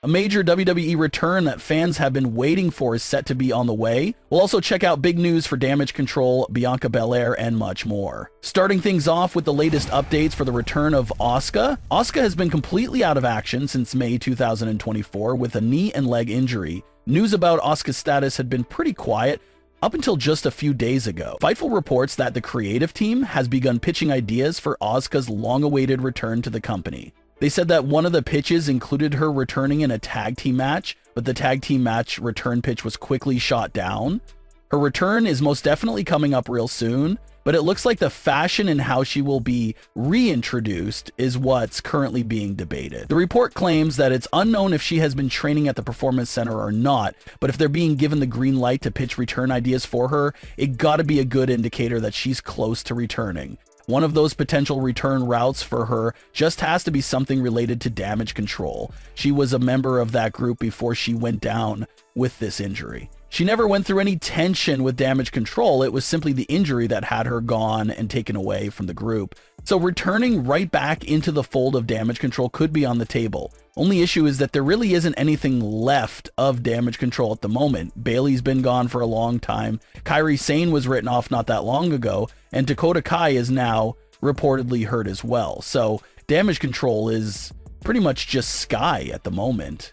A major WWE return that fans have been waiting for is set to be on the way. We'll also check out big news for Damage Control, Bianca Belair, and much more. Starting things off with the latest updates for the return of Asuka. Asuka has been completely out of action since May 2024 with a knee and leg injury. News about Asuka's status had been pretty quiet up until just a few days ago. Fightful reports that the creative team has begun pitching ideas for Asuka's long-awaited return to the company. They said that one of the pitches included her returning in a tag team match, but the tag team match return pitch was quickly shot down. Her return is most definitely coming up real soon, but it looks like the fashion and how she will be reintroduced is what's currently being debated. The report claims that it's unknown if she has been training at the Performance Center or not, but if they're being given the green light to pitch return ideas for her, it gotta be a good indicator that she's close to returning. One of those potential return routes for her just has to be something related to Damage Control. She was a member of that group before she went down with this injury. She never went through any tension with Damage Control. It was simply the injury that had her gone and taken away from the group. So returning right back into the fold of Damage Control could be on the table. Only issue is that there really isn't anything left of Damage Control at the moment. Bayley's been gone for a long time. Kairi Sane was written off not that long ago, and Dakota Kai is now reportedly hurt as well. So Damage Control is pretty much just Sky at the moment.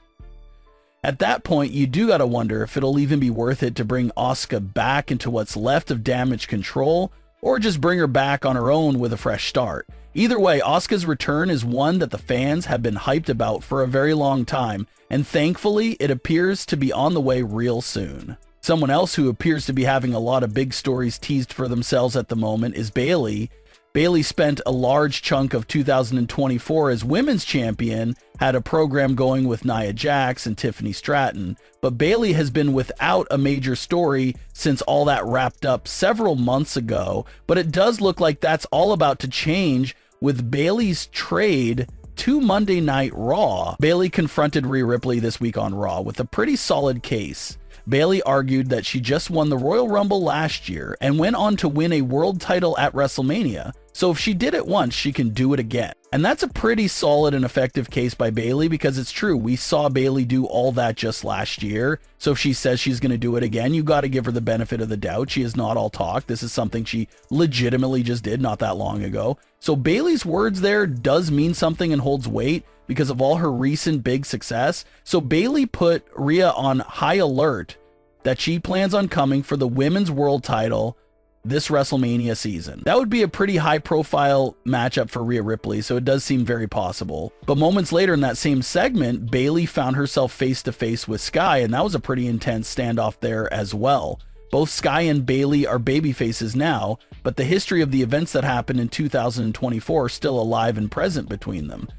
At that point, you do gotta wonder if it'll even be worth it to bring Asuka back into what's left of Damage Control, or just bring her back on her own with a fresh start. Either way, Asuka's return is one that the fans have been hyped about for a very long time, and thankfully, it appears to be on the way real soon. Someone else who appears to be having a lot of big stories teased for themselves at the moment is Bayley. Bayley spent a large chunk of 2024 as women's champion, had a program going with Nia Jax and Tiffany Stratton, but Bayley has been without a major story since all that wrapped up several months ago, but it does look like that's all about to change with Bayley's trade to Monday Night Raw. Bayley confronted Rhea Ripley this week on Raw with a pretty solid case. Bayley argued that she just won the Royal Rumble last year and went on to win a world title at WrestleMania, so if she did it once, she can do it again. And that's a pretty solid and effective case by Bayley, because it's true, we saw Bayley do all that just last year, so if she says she's going to do it again, you got to give her the benefit of the doubt. She is not all talk. This is something she legitimately just did not that long ago. So Bayley's words there does mean something and holds weight because of all her recent big success. So Bayley put Rhea on high alert that she plans on coming for the women's world title this WrestleMania season. That would be a pretty high profile matchup for Rhea Ripley, so it does seem very possible. But moments later in that same segment, Bayley found herself face to face with Sky, and that was a pretty intense standoff there as well. Both Sky and Bayley are babyfaces now, but the history of the events that happened in 2024 are still alive and present between them.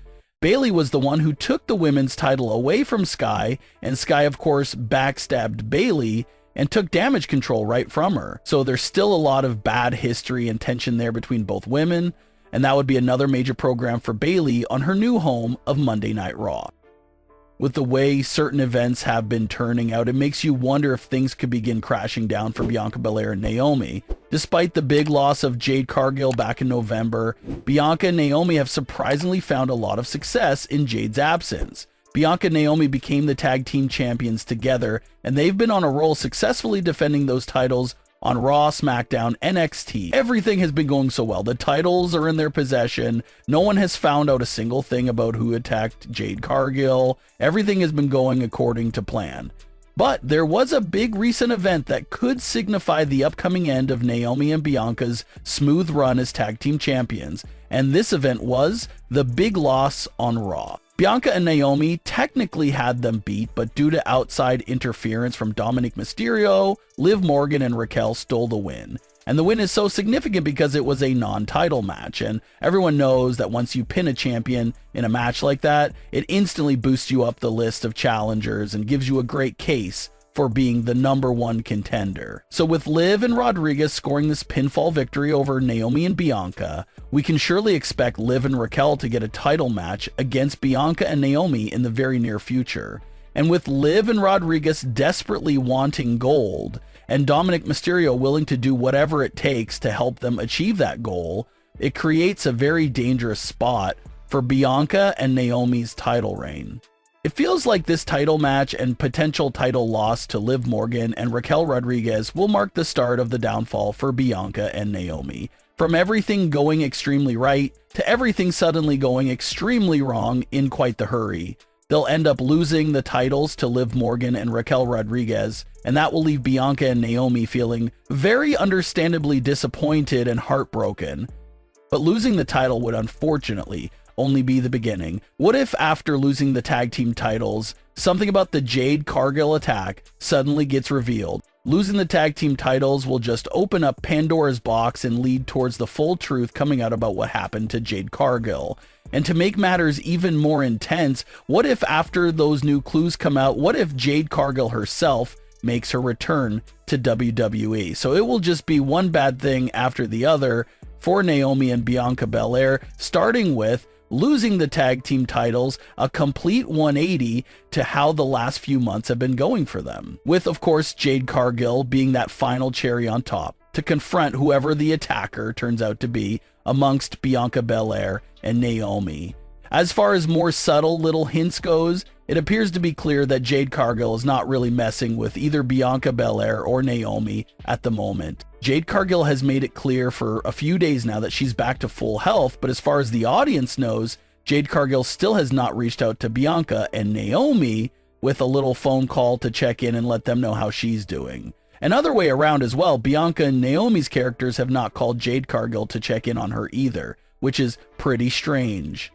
Bayley was the one who took the women's title away from Sky, and Sky of course backstabbed Bayley and took Damage Control right from her. So there's still a lot of bad history and tension there between both women, and that would be another major program for Bayley on her new home of Monday Night Raw. With the way certain events have been turning out, it makes you wonder if things could begin crashing down for Bianca Belair and Naomi. Despite the big loss of Jade Cargill back in November, Bianca and Naomi have surprisingly found a lot of success in Jade's absence. Bianca and Naomi became the tag team champions together, and they've been on a roll successfully defending those titles on Raw, SmackDown, NXT. Everything has been going so well. The titles are in their possession. No one has found out a single thing about who attacked Jade Cargill. Everything has been going according to plan. But there was a big recent event that could signify the upcoming end of Naomi and Bianca's smooth run as tag team champions, and this event was the big loss on Raw. Bianca and Naomi technically had them beat, but due to outside interference from Dominic Mysterio, Liv Morgan and Raquel stole the win. And the win is so significant because it was a non-title match, and everyone knows that once you pin a champion in a match like that, it instantly boosts you up the list of challengers and gives you a great case for being the #1 contender. So with Liv and Rodriguez scoring this pinfall victory over Naomi and Bianca, we can surely expect Liv and Raquel to get a title match against Bianca and Naomi in the very near future. And with Liv and Rodriguez desperately wanting gold, and Dominic Mysterio willing to do whatever it takes to help them achieve that goal, it creates a very dangerous spot for Bianca and Naomi's title reign. It feels like this title match and potential title loss to Liv Morgan and Raquel Rodriguez will mark the start of the downfall for Bianca and Naomi. From everything going extremely right to everything suddenly going extremely wrong in quite the hurry. They'll end up losing the titles to Liv Morgan and Raquel Rodriguez, and that will leave Bianca and Naomi feeling very understandably disappointed and heartbroken. But losing the title would unfortunately only be the beginning. What if after losing the tag team titles, something about the Jade Cargill attack suddenly gets revealed? Losing the tag team titles will just open up Pandora's box and lead towards the full truth coming out about what happened to Jade Cargill. And to make matters even more intense, what if after those new clues come out, what if Jade Cargill herself makes her return to WWE? So it will just be one bad thing after the other for Naomi and Bianca Belair, starting with losing the tag team titles, a complete 180 to how the last few months have been going for them. With, of course, Jade Cargill being that final cherry on top to confront whoever the attacker turns out to be amongst Bianca Belair and Naomi. As far as more subtle little hints goes, it appears to be clear that Jade Cargill is not really messing with either Bianca Belair or Naomi at the moment. Jade Cargill has made it clear for a few days now that she's back to full health, but as far as the audience knows, Jade Cargill still has not reached out to Bianca and Naomi with a little phone call to check in and let them know how she's doing. Another way around as well, Bianca and Naomi's characters have not called Jade Cargill to check in on her either, which is pretty strange.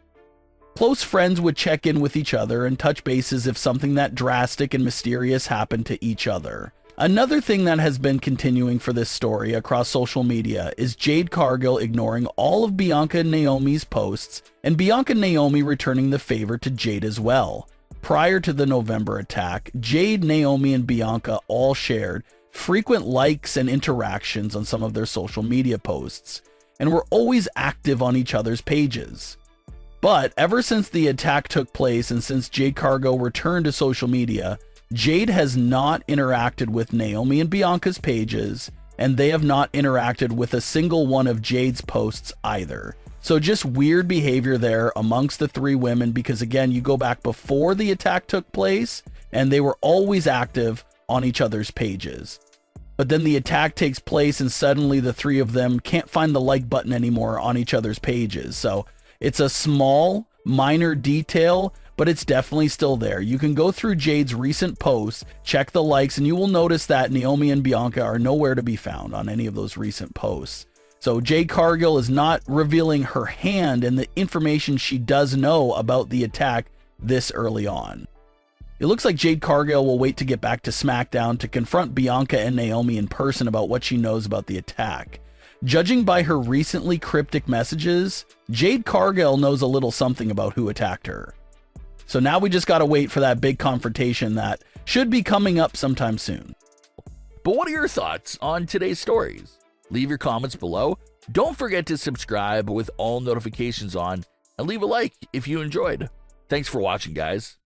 Close friends would check in with each other and touch bases if something that drastic and mysterious happened to each other. Another thing that has been continuing for this story across social media is Jade Cargill ignoring all of Bianca and Naomi's posts, and Bianca and Naomi returning the favor to Jade as well. Prior to the November attack, Jade, Naomi, and Bianca all shared frequent likes and interactions on some of their social media posts, and were always active on each other's pages. But ever since the attack took place and since Jade Cargill returned to social media, Jade has not interacted with Naomi and Bianca's pages, and they have not interacted with a single one of Jade's posts either. So just weird behavior there amongst the three women, because again, you go back before the attack took place, and they were always active on each other's pages. But then the attack takes place and suddenly the three of them can't find the like button anymore on each other's pages. So it's a small, minor detail, but it's definitely still there. You can go through Jade's recent posts, check the likes, and you will notice that Naomi and Bianca are nowhere to be found on any of those recent posts. So Jade Cargill is not revealing her hand and the information she does know about the attack this early on. It looks like Jade Cargill will wait to get back to SmackDown to confront Bianca and Naomi in person about what she knows about the attack. Judging by her recently cryptic messages, Jade Cargill knows a little something about who attacked her. So now we just gotta wait for that big confrontation that should be coming up sometime soon. But what are your thoughts on today's stories? Leave your comments below. Don't forget to subscribe with all notifications on, and leave a like if you enjoyed. Thanks for watching, guys.